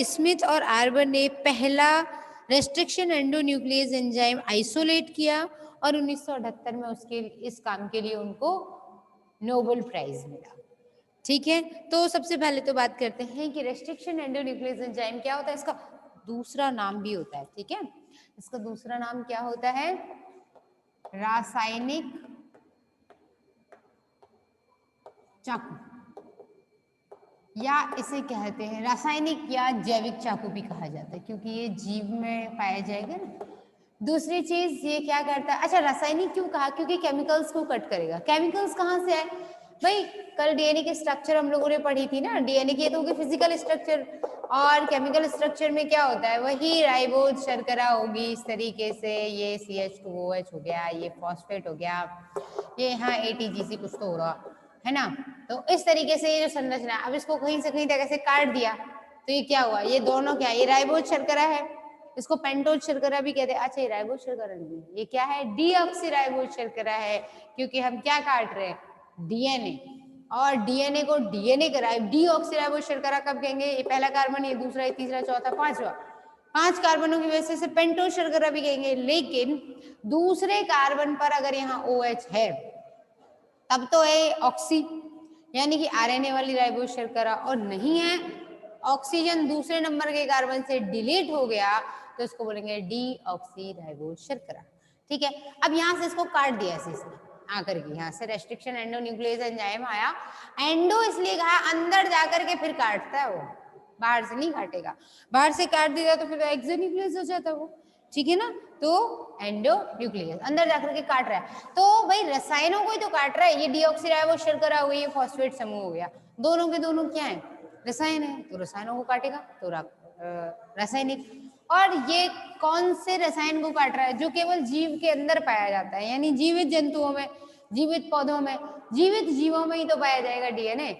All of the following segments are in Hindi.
स्मिथ और आर्बर ने पहला रेस्ट्रिक्शन एंडोन्यूक्लियस एंजाइम आइसोलेट किया और 1978 में उसके इस काम के लिए उनको नोबेल प्राइज मिला। ठीक है, तो सबसे पहले तो बात करते हैं कि रेस्ट्रिक्शन एंडोन्यूक्लियस एंजाइम क्या होता है, इसका दूसरा नाम भी होता है। ठीक है, इसका दूसरा नाम क्या होता है, रासायनिक चाकू, या इसे कहते हैं रासायनिक या जैविक चाकू भी कहा जाता है, क्योंकि ये जीव में पाया जाएगा ना। दूसरी चीज ये क्या करता है, अच्छा रासायनिक क्यों कहा, क्योंकि केमिकल्स को कट करेगा। केमिकल्स कहाँ से आए भाई, कल डीएनए की स्ट्रक्चर हम लोगों ने पढ़ी थी ना, डीएनए की तो होगी फिजिकल स्ट्रक्चर, और केमिकल स्ट्रक्चर में क्या होता है, वही राइबोज शर्करा होगी इस तरीके से, ये CH2OH हो गया, ये फॉस्फेट हो गया, ये यहाँ ATGC कुछ तो हो रहा है ना। तो इस तरीके से ये जो संरचना है, अब इसको कहीं से कहीं तक ऐसे काट दिया तो ये क्या हुआ, ये दोनों क्या, ये राइबोज शर्करा है, इसको पेंटोज शर्करा भी कहते हैं। अच्छा ये राइबोज शर्करा नहीं है, ये क्या है, डीऑक्सीराइबोज शर्करा है, क्योंकि हम क्या काट रहे हैं, डीएनए, और डीएनए को डीएनए कराए। डीऑक्सीराइबोज शर्करा कब कहेंगे, ये पहला कार्बन, ये दूसरा, ये तीसरा, चौथा, पांचवा, 5 कार्बनों की वजह से पेंटोज शर्करा भी कहेंगे। लेकिन दूसरे कार्बन पर अगर यहाँ OH है तब तो है ऑक्सी, यानी कि आरएनए वाली राइबोज शर्करा, और नहीं है, ऑक्सीजन दूसरे नंबर के कार्बन से डिलीट हो गया तो इसको बोलेंगे डीऑक्सीराइबोज शर्करा। ठीक है, अब यहां से इसको काट दिया ऐसे इसने आकर के, यहाँ से रेस्ट्रिक्शन एंडोन्यूक्लियस एंजाइम आया, एंडो इसलिए कहा अंदर जाकर के फिर काटता है वो, बाहर से नहीं काटेगा, बाहर से काट दिया तो फिर एक्सोन्यूक्लियस हो जाता वो। ठीक है ना, तो एंडोन्यूक्लियस अंदर जाकर के काट रहा है, तो भाई रसायनों को ही तो काट रहा है, ये डीऑक्सीराइबोज शर्करा हो गई, ये फॉस्फेट समूह हो गया, दोनों के दोनों क्या है, रसायन है, तो रसायनों को काटेगा तो रासायनिक। और ये कौन से रसायन को काट रहा है, जो केवल जीव के अंदर पाया जाता है, यानी जीवित जंतुओं में, जीवित पौधों में, जीवित जीवों में ही तो पाया जाएगा डीएनए,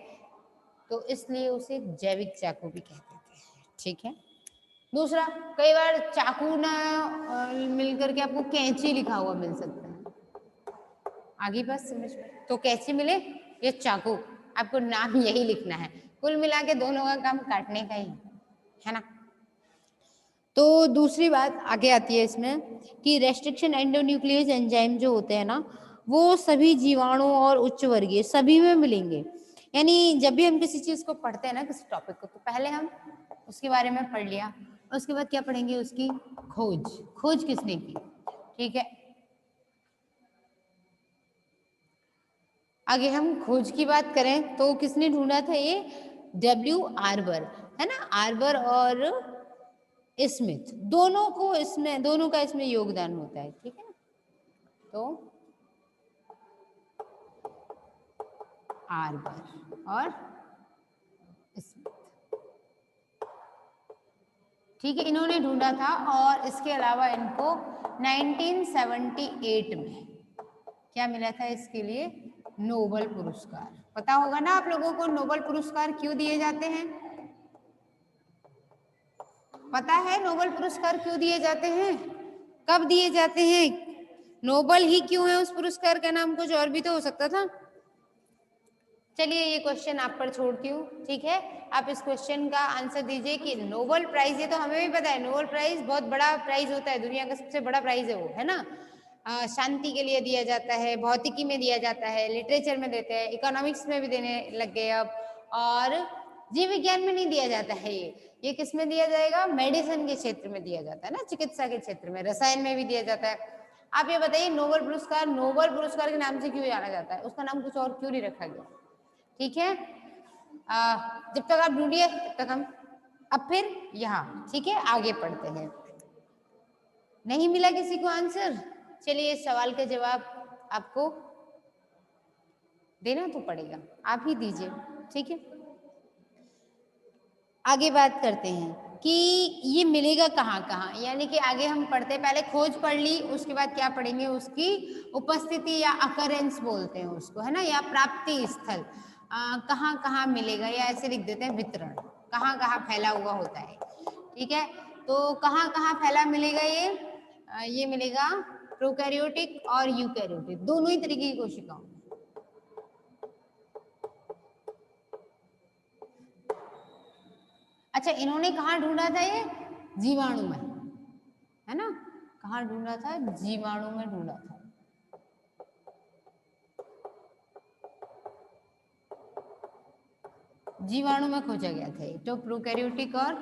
तो इसलिए उसे जैविक चाकू भी कहते हैं। ठीक है, दूसरा, कई बार चाकू ना मिलकर के आपको कैंची लिखा हुआ मिल सकता है, आगे बस समझ में, तो कैंची मिले या चाकू, आपको नाम यही लिखना है, कुल मिला के दोनों का काम काटने का ही है ना। तो दूसरी बात आगे आती है इसमें कि रेस्ट्रिक्शन एंडोन्यूक्लियस एंजाइम जो होते हैं ना, वो सभी जीवाणु और उच्च वर्गीय सभी में मिलेंगे। यानी जब भी हम किसी चीज को पढ़ते हैं ना, किसी टॉपिक को, तो पहले हम उसके बारे में पढ़ लिया, उसके बाद क्या पढ़ेंगे, उसकी खोज, खोज किसने की। ठीक है, आगे हम खोज की बात करें तो किसने ढूंढा था, ये W. आर्बर है ना, आर्बर और स्मिथ, दोनों को इसमें, दोनों का इसमें योगदान होता है। ठीक है, तो आर्बर और स्मिथ, ठीक है, इन्होंने ढूंढा था, और इसके अलावा इनको 1978 में क्या मिला था, इसके लिए नोबेल पुरस्कार। पता होगा ना आप लोगों को नोबेल पुरस्कार क्यों दिए जाते हैं, पता है नोबेल पुरस्कार क्यों दिए जाते हैं, कब दिए जाते हैं, नोबेल ही क्यों है उस पुरस्कार का नाम, कुछ और भी तो हो सकता था। चलिए ये क्वेश्चन आप पर छोड़ती हूँ, ठीक है, आप इस क्वेश्चन का आंसर दीजिए कि नोबेल प्राइज, ये तो हमें भी पता है, नोबेल प्राइज बहुत बड़ा प्राइज होता है, दुनिया का सबसे बड़ा प्राइज है वो, है ना। शांति के लिए दिया जाता है, भौतिकी में दिया जाता है, लिटरेचर में देते हैं, इकोनॉमिक्स में भी देने लग गए अब, और जीव विज्ञान में नहीं दिया जाता है, ये किस में दिया जाएगा, मेडिसिन के क्षेत्र में दिया जाता है ना, चिकित्सा के क्षेत्र में, रसायन में भी दिया जाता है। आप ये बताइए, नोबेल पुरस्कार नोबेल पुरस्कार के नाम से क्यों जाना जाता है, उसका नाम कुछ और क्यों नहीं रखा गया। ठीक है, जब तक आप ढूंढिए तब तक हम अब फिर यहाँ, ठीक है, आगे पढ़ते हैं। नहीं मिला किसी को आंसर, चलिए इस सवाल का जवाब आपको देना तो पड़ेगा, आप ही दीजिए। ठीक है, आगे बात करते हैं कि ये मिलेगा कहाँ कहाँ, यानी कि आगे हम पढ़ते, पहले खोज पढ़ ली, उसके बाद क्या पढ़ेंगे, उसकी उपस्थिति या अकरेंस बोलते हैं उसको, है ना, या प्राप्ति स्थल, कहाँ कहाँ मिलेगा, या ऐसे लिख देते हैं वितरण, कहाँ कहाँ फैला हुआ होता है। ठीक है, तो कहाँ कहाँ फैला मिलेगा, ये मिलेगा प्रोकैरियोटिक और यूकैरियोटिक दोनों ही तरीके की कोशिकाओं। अच्छा, इन्होंने कहाँ ढूंढा था? ये जीवाणु में, है ना? कहाँ ढूंढा था? जीवाणु में ढूंढा था। जीवाणु में खोजा गया था ये। तो प्रोकैरियोटिक और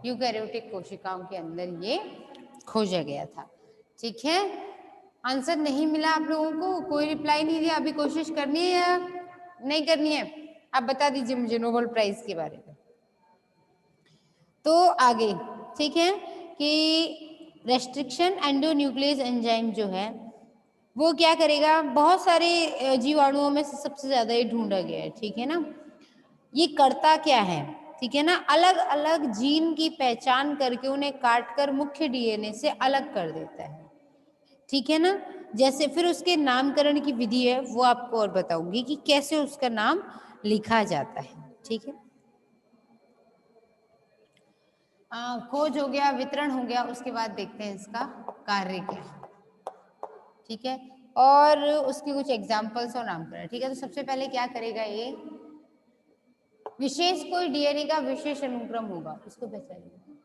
यूकैरियोटिक कोशिकाओं के अंदर ये खोजा गया था। ठीक है, आंसर नहीं मिला आप लोगों को? कोई रिप्लाई नहीं दिया? अभी कोशिश करनी है या नहीं करनी है? आप बता दीजिए मुझे नोबेल प्राइज के बारे में। तो आगे ठीक है कि रेस्ट्रिक्शन एंडोन्यूक्लियस एंजाइम जो है वो क्या करेगा? बहुत सारे जीवाणुओं में से सबसे ज्यादा ये ढूंढा गया है। ठीक है ना? ये करता क्या है? ठीक है ना, अलग अलग जीन की पहचान करके उन्हें काटकर मुख्य डीएनए से अलग कर देता है। ठीक है ना? जैसे फिर उसके नामकरण की विधि है वो आपको और बताऊंगी कि कैसे उसका नाम लिखा जाता है। ठीक है, खोज हो गया, वितरण हो गया, उसके बाद देखते हैं इसका कार्य क्या है। ठीक है, और उसके कुछ एग्जाम्पल्स और नामकरण। ठीक है, तो सबसे पहले क्या करेगा ये? विशेष कोई डीएनए का विशेष अनुक्रम होगा, उसको पहचानिए।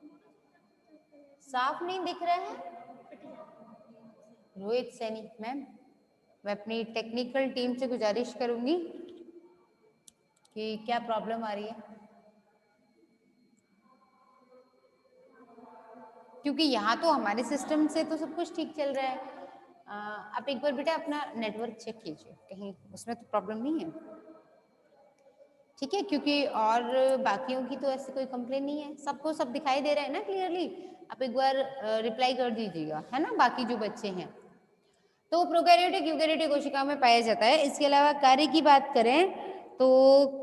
साफ नहीं दिख रहा है रोहित सैनी मैम? मैं अपनी टेक्निकल टीम से गुजारिश करूंगी कि क्या प्रॉब्लम आ रही है, क्योंकि यहाँ तो हमारे सिस्टम से तो सब कुछ ठीक चल रहा है। आप एक बार बेटा अपना नेटवर्क चेक कीजिए, कहीं उसमें तो प्रॉब्लम नहीं है। ठीक है, क्योंकि और बाकियों की तो ऐसी कोई कंप्लेन नहीं है, सबको सब दिखाई दे रहा है ना क्लियरली। आप एक बार रिप्लाई कर दीजिएगा, है ना, बाकी जो बच्चे हैं। तो प्रोकैरियोटिक यूकैरियोटिक कोशिकाओं में पाया जाता है। इसके अलावा कार्य की बात करें तो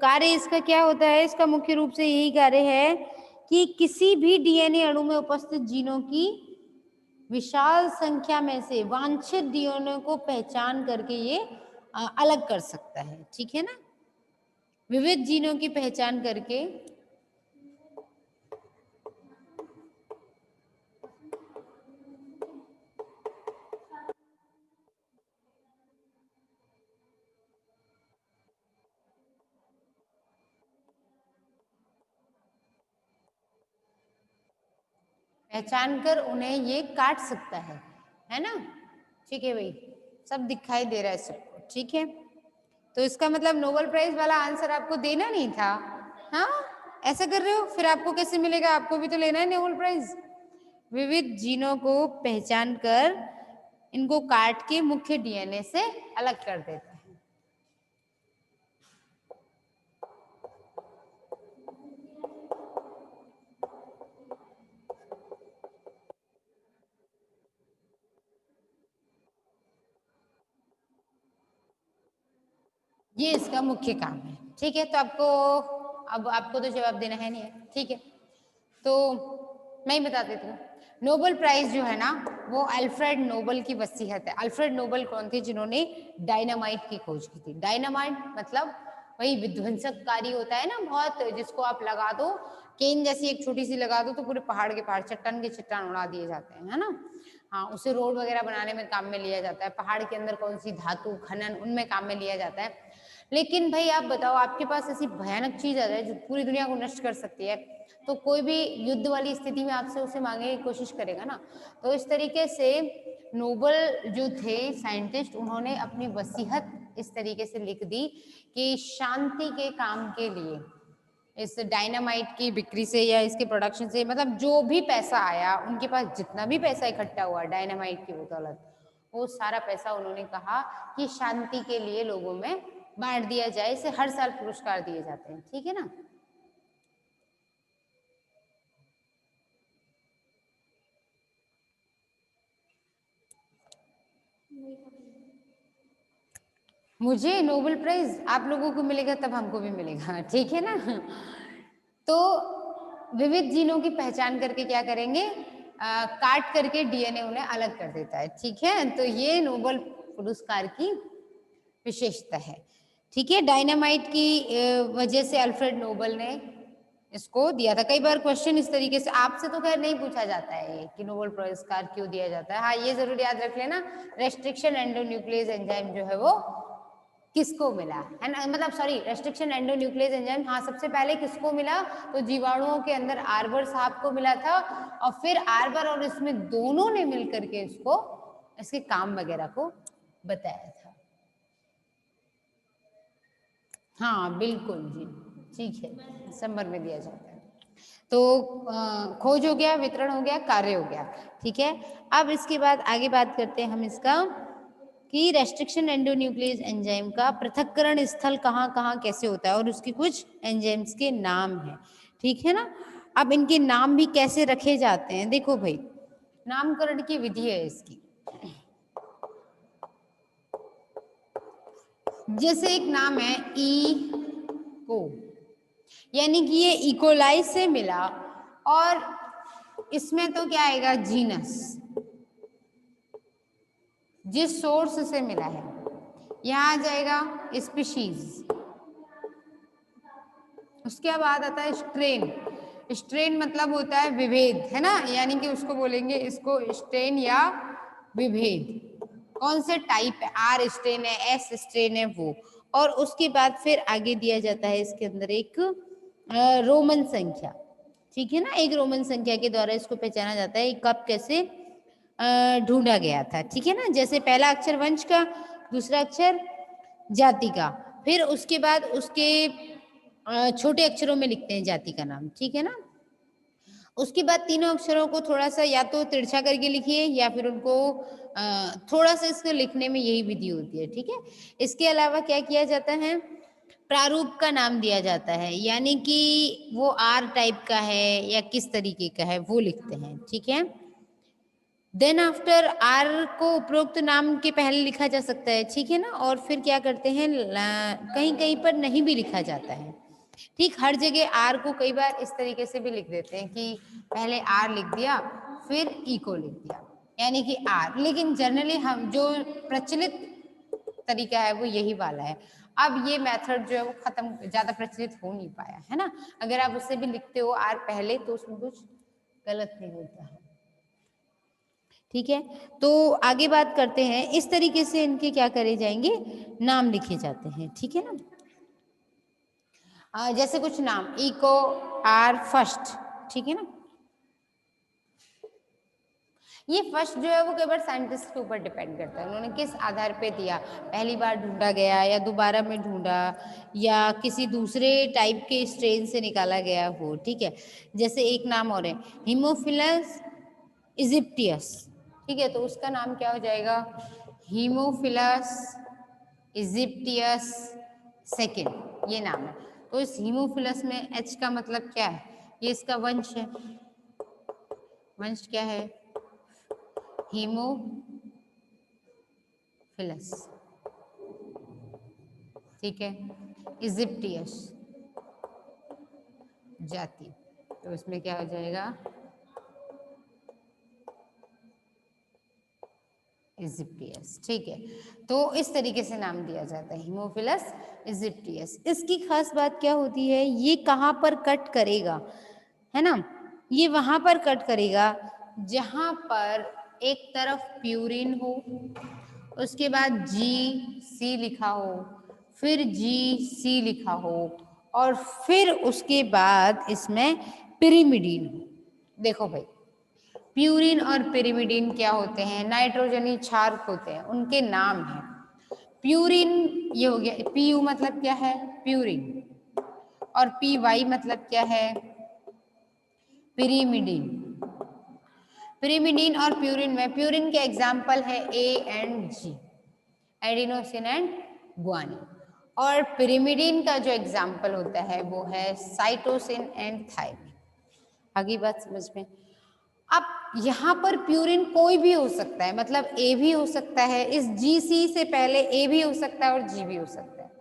कार्य इसका क्या होता है? इसका मुख्य रूप से यही कार्य है कि किसी भी डीएनए अणु में उपस्थित जीनों की विशाल संख्या में से वांछित डीएनए को पहचान करके ये अलग कर सकता है। ठीक है ना, विविध जीनों की पहचान करके उन्हें ये काट सकता है ना? ठीक है भाई, सब दिखाई दे रहा है सबको। ठीक है, तो इसका मतलब नोबेल प्राइज वाला आंसर आपको देना नहीं था। हाँ, ऐसा कर रहे हो, फिर आपको कैसे मिलेगा? आपको भी तो लेना है नोबेल प्राइज। विविध जीनों को पहचान कर इनको काट के मुख्य डीएनए से अलग कर देता है। ये इसका मुख्य काम है। ठीक है, तो आपको अब आपको तो जवाब देना है नहीं है। ठीक है, तो मैं ही बता देती हूँ। नोबेल प्राइज जो है ना वो अल्फ्रेड नोबेल की वसीयत है। अल्फ्रेड नोबेल कौन थे? जिन्होंने डायनामाइट की खोज की थी। डायनामाइट मतलब वही विध्वंसककारी होता है ना बहुत, जिसको आप लगा दो, केन जैसी एक छोटी सी लगा दो तो पूरे पहाड़ के पहाड़, चट्टान के चट्टान उड़ा दिए जाते हैं, है ना? हाँ, उसे रोड वगैरह बनाने में काम में लिया जाता है। पहाड़ के अंदर कौन सी धातु खनन, उनमें काम में लिया जाता है। लेकिन भाई आप बताओ, आपके पास ऐसी भयानक चीज आ जाए जो पूरी दुनिया को नष्ट कर सकती है, तो कोई भी युद्ध वाली स्थिति में आपसे उसे मांगने की कोशिश करेगा ना। तो इस तरीके से नोबेल जो थे साइंटिस्ट, उन्होंने अपनी वसीयत इस तरीके से लिख दी कि शांति के काम के लिए इस डायनामाइट की बिक्री से या इसके प्रोडक्शन से, मतलब जो भी पैसा आया, उनके पास जितना भी पैसा इकट्ठा हुआ डायनामाइट की बदौलत, वो सारा पैसा उन्होंने कहा कि शांति के लिए लोगों में बांट दिया जाए। इसे हर साल पुरस्कार दिए जाते हैं। ठीक है ना? मुझे नोबेल प्राइज आप लोगों को मिलेगा तब हमको भी मिलेगा। ठीक है ना? तो विविध जीनों की पहचान करके क्या करेंगे? काट करके डीएनए उन्हें अलग कर देता है। ठीक है, तो ये नोबेल पुरस्कार की विशेषता है। ठीक है, डायनामाइट की वजह से अल्फ्रेड नोबेल ने इसको दिया था। कई बार क्वेश्चन इस तरीके से आपसे तो खैर नहीं पूछा जाता है ये कि नोबेल पुरस्कार क्यों दिया जाता है। हाँ, ये जरूर याद रख लेना, रेस्ट्रिक्शन एंडोन्यूक्लियस एंजाइम जो है वो किसको मिला है ना, मतलब सॉरी रेस्ट्रिक्शन एंडोन्यूक्लियस एंजाइम, हाँ सबसे पहले किसको मिला, तो जीवाणुओं के अंदर आर्बर साहब को मिला था, और फिर आर्बर और इसमें दोनों ने मिलकर के इसको इसके काम वगैरह को बताया था। हाँ बिल्कुल जी, ठीक है, दिसंबर में दिया जाता है। तो खोज हो गया, वितरण हो गया, कार्य हो गया, ठीक है। अब इसके बाद आगे बात करते हैं हम इसका कि रेस्ट्रिक्शन एंडोन्यूक्लियस एंजाइम का पृथक्करण स्थल कहाँ कहाँ कैसे होता है, और उसके कुछ एंजाइम्स के नाम हैं, ठीक है ना। अब इनके नाम भी कैसे रखे जाते हैं, देखो भाई नामकरण की विधि है इसकी। जैसे एक नाम है को, यानी कि ये इकोलाई से मिला, और इसमें तो क्या आएगा, जीनस, जिस सोर्स से मिला है, यहां आ जाएगा स्पीशीज। उसके बाद आता है स्ट्रेन, स्ट्रेन मतलब होता है विभेद, है ना, यानी कि उसको बोलेंगे इसको स्ट्रेन या विभेद, कौन से टाइप है, आर स्ट्रेन है, एस स्ट्रेन है वो। और उसके बाद फिर आगे दिया जाता है इसके अंदर एक रोमन संख्या, ठीक है ना, एक रोमन संख्या के द्वारा इसको पहचाना जाता है कब कैसे ढूंढा गया था, ठीक है ना। जैसे पहला अक्षर वंश का, दूसरा अक्षर जाति का, फिर उसके बाद उसके छोटे अक्षरों में लिखते हैं जाति का नाम, ठीक है ना। उसके बाद तीनों अक्षरों को थोड़ा सा या तो तिरछा करके लिखिए, या फिर उनको थोड़ा सा इसको लिखने में यही विधि होती है, ठीक है। इसके अलावा क्या किया जाता है, प्रारूप का नाम दिया जाता है, यानी कि वो आर टाइप का है या किस तरीके का है वो लिखते हैं, ठीक है। देन आफ्टर आर को उपरोक्त नाम के पहले लिखा जा सकता है, ठीक है ना। और फिर क्या करते हैं, कहीं कहीं पर नहीं भी लिखा जाता है, ठीक। हर जगह आर को कई बार इस तरीके से भी लिख देते हैं कि पहले आर लिख दिया फिर ई को लिख दिया, यानी कि आर, लेकिन जनरली हम जो प्रचलित तरीका है वो यही वाला है। अब ये मेथड जो है वो खत्म, ज्यादा प्रचलित हो नहीं पाया है ना। अगर आप उससे भी लिखते हो आर पहले तो उसमें कुछ गलत नहीं होता है, ठीक है। तो आगे बात करते हैं, इस तरीके से इनके क्या करे जाएंगे, नाम लिखे जाते हैं, ठीक है ना। जैसे कुछ नाम इको, आर, फर्स्ट, ठीक है ना। ये फर्स्ट जो है वो कई बार साइंटिस्ट के ऊपर डिपेंड करता है, उन्होंने किस आधार पे दिया, पहली बार ढूंढा गया या दोबारा में ढूंढा या किसी दूसरे टाइप के स्ट्रेन से निकाला गया हो, ठीक है। जैसे एक नाम और है हीमोफिलस इजिप्टियस, ठीक है, तो उसका नाम क्या हो जाएगा, हीमोफिलस इजिप्टियस सेकेंड, ये नाम है। तो इस हीमोफिलस में एच का मतलब क्या है, ये इसका वंश है, वंश क्या है, हीमोफिलस, ठीक है। इजिप्टियस जाति, तो इसमें क्या हो जाएगा, इजिप्टियस, ठीक है। तो इस तरीके से नाम दिया जाता है हीमोफिलस इजिप्टियस। इसकी खास बात क्या होती है, ये कहाँ पर कट करेगा, है ना, ये वहां पर कट करेगा जहां पर एक तरफ प्यूरिन हो, उसके बाद जी सी लिखा हो, फिर जी सी लिखा हो, और फिर उसके बाद इसमें पिरिमिडीन हो। देखो भाई प्यूरिन और पिरिमिडीन क्या होते हैं, नाइट्रोजनी क्षारक होते हैं, उनके नाम हैं। प्यूरिन ये हो गया, पी यू मतलब क्या है, प्यूरिन, और पी वाई मतलब क्या है, पिरिमिडीन। पिरिमिडीन और प्यूरिन में, प्यूरिन के एग्जाम्पल है A and G, adenosine and guanine, और पिरिमिडीन का जो एग्जाम्पल होता है वो है साइटोसिन एंड थायमिन। आगे बात समझ में। अब यहाँ पर प्यूरिन कोई भी हो सकता है, मतलब ए भी हो सकता है, इस जीसी से पहले ए भी हो सकता है और जी भी हो सकता है।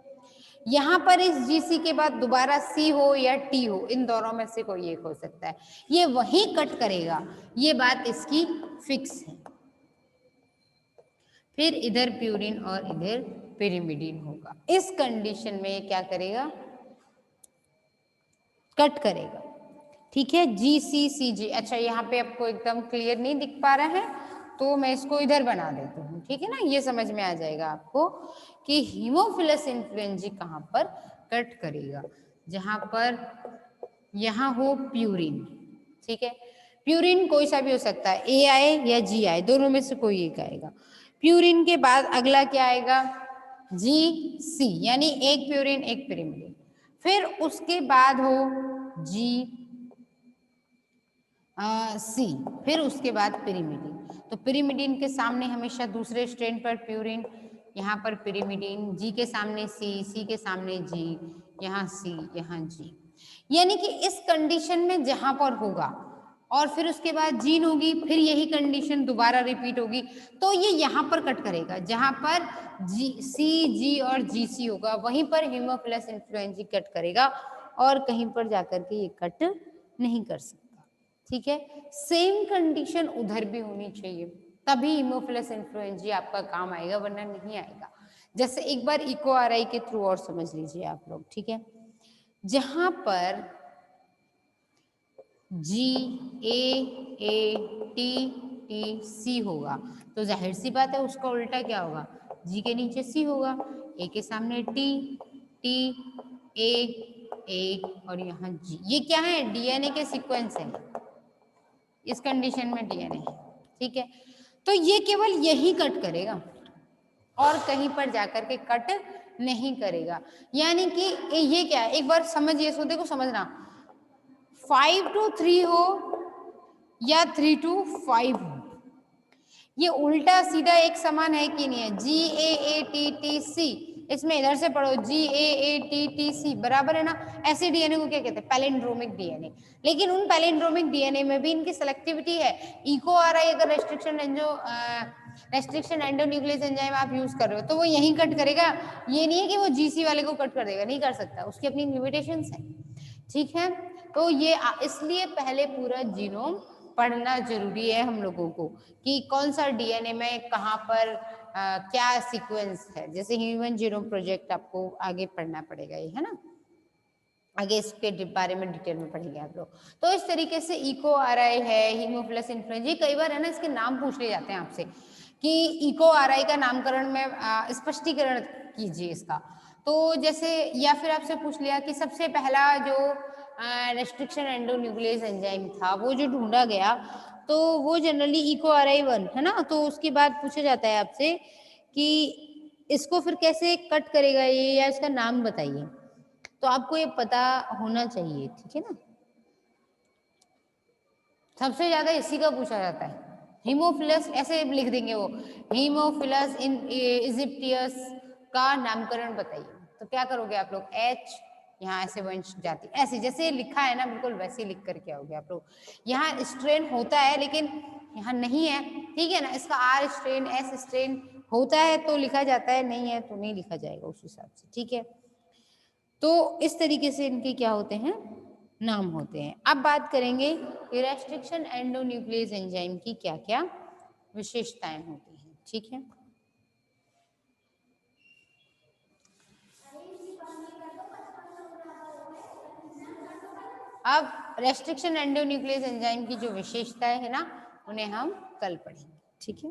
यहाँ पर इस जीसी के बाद दोबारा सी हो या टी हो, इन दोनों में से कोई एक हो सकता है, ये वही कट करेगा, ये बात इसकी फिक्स है। फिर इधर प्यूरिन और इधर पिरिमिडीन होगा, इस कंडीशन में ये क्या करेगा, कट करेगा, ठीक है। जी सी सी जी, अच्छा यहाँ पे आपको एकदम क्लियर नहीं दिख पा रहा है तो मैं इसको इधर बना देती हूँ, ठीक है ना, ये समझ में आ जाएगा आपको कि हीमोफिलस इन्फ्लुएंजा कहाँ पर कट करेगा, जहां पर यहाँ हो प्यूरिन, ठीक है। प्यूरिन कोई सा भी हो सकता है, ए आए या जी आए, दोनों में से कोई एक आएगा। प्यूरिन के बाद अगला क्या आएगा, जी सी, यानी एक प्यूरिन एक पिरिमिडिन। फिर उसके बाद हो जी सी, फिर उसके बाद पिरिमिडिन। तो पिरिमिडिन के सामने हमेशा दूसरे स्ट्रेन पर प्यूरिन, यहाँ पर पिरिमिडिन, जी के सामने सी, सी के सामने जी, यहाँ सी, यहाँ जी। यानी कि इस कंडीशन में जहां पर होगा और फिर उसके बाद जीन होगी, फिर यही कंडीशन दोबारा रिपीट होगी, तो ये यहाँ पर कट करेगा, जहां पर जी सी जी और जी सी होगा वहीं पर हीमोफिलस इन्फ्लुएंजा कट करेगा, और कहीं पर जाकर के ये कट नहीं कर सकता, ठीक है। सेम कंडीशन उधर भी होनी चाहिए, तभी हीमोफिलस इन्फ्लुएंजा आपका काम आएगा, वरना नहीं आएगा। जैसे एक बार इको आरआई के थ्रू और समझ लीजिए आप लोग, ठीक है। जहां पर जी ए टी टी सी होगा, तो जाहिर सी बात है उसका उल्टा क्या होगा, जी के नीचे सी होगा, ए के सामने टी, टी ए और यहाँ जी। ये क्या है, डीएनए के सीक्वेंस है, इस कंडीशन में डीएनए, ठीक है। तो ये केवल यही कट करेगा और कहीं पर जाकर के कट नहीं करेगा। यानी कि ये क्या है, एक बार समझिए, सो देखो समझना, 5 to 3 हो या 3 to 5 हो, ये उल्टा सीधा एक समान है कि नहीं है, GAATTC, इसमें इधर से पढ़ो GAATTC बराबर है ना। ऐसे डीएनए को क्या कहते हैं, पैलिंड्रोमिक डीएनए। लेकिन उन पैलिंड्रोमिक डीएनए में भी इनकी सेलेक्टिविटी है। इको आरआई अगर रेस्ट्रिक्शन एंडोन्यूक्लियस एंजाइम आप यूज कर रहे हो तो वो यहीं कट करेगा, ये नहीं है कि वो जीसी वाले को कट कर देगा, नहीं कर सकता, उसकी अपनी लिमिटेशंस है, ठीक है। तो ये इसलिए पहले पूरा जीनोम पढ़ना जरूरी है हम लोगों को, कि कौन सा डीएनए में कहाँ पर क्या सीक्वेंस है। जैसे ह्यूमन जीनोम प्रोजेक्ट आपको आगे पढ़ना पड़ेगा, ये है ना, आगे इसके बारे में डिटेल में पढ़ेंगे आप लोग। तो इस तरीके से इको आरआई है, हीमोफिलस इन्फ्लुएंजा, कई बार है ना इसके नाम पूछ लिए जाते हैं आपसे कि इको आरआई का नामकरण में स्पष्टीकरण कीजिए इसका। तो जैसे या फिर आपसे पूछ लिया कि सबसे पहला जो रेस्ट्रिक्शन एंडोन्यूक्लियस एंजाइम था वो जो ढूंढा गया, तो वो जनरली इको आरआई 1 है ना। तो उसके बाद पूछा जाता है आपसे कि इसको फिर कैसे कट करेगा ये, या इसका नाम बताइए। तो आपको ये पता होना चाहिए, ठीक है ना। सबसे ज्यादा इसी का पूछा जाता है, हीमोफिलस, ऐसे लिख देंगे वो, हीमोफिलस इन इजिप्टियस का नामकरण बताइए। तो क्या करोगे आप लोग, एच, यहाँ ऐसे वंश जाति, ऐसे जैसे लिखा है ना बिल्कुल वैसे लिख करके आओगे आप लोग। यहाँ स्ट्रेन होता है लेकिन यहाँ नहीं है, ठीक है ना। इसका आर स्ट्रेन एस स्ट्रेन होता है तो लिखा जाता है, नहीं है तो नहीं लिखा जाएगा उस हिसाब से, ठीक है। तो इस तरीके से इनके क्या होते हैं, नाम होते हैं। अब बात करेंगे कि रेस्ट्रिक्शन एंडोन्यूक्लियस एंजाइम की क्या क्या विशेषताएं होती हैं, ठीक है। अब रेस्ट्रिक्शन एंडोन्यूक्लियस एंजाइम की जो विशेषताएं है ना, उन्हें हम कल पढ़ेंगे, ठीक है।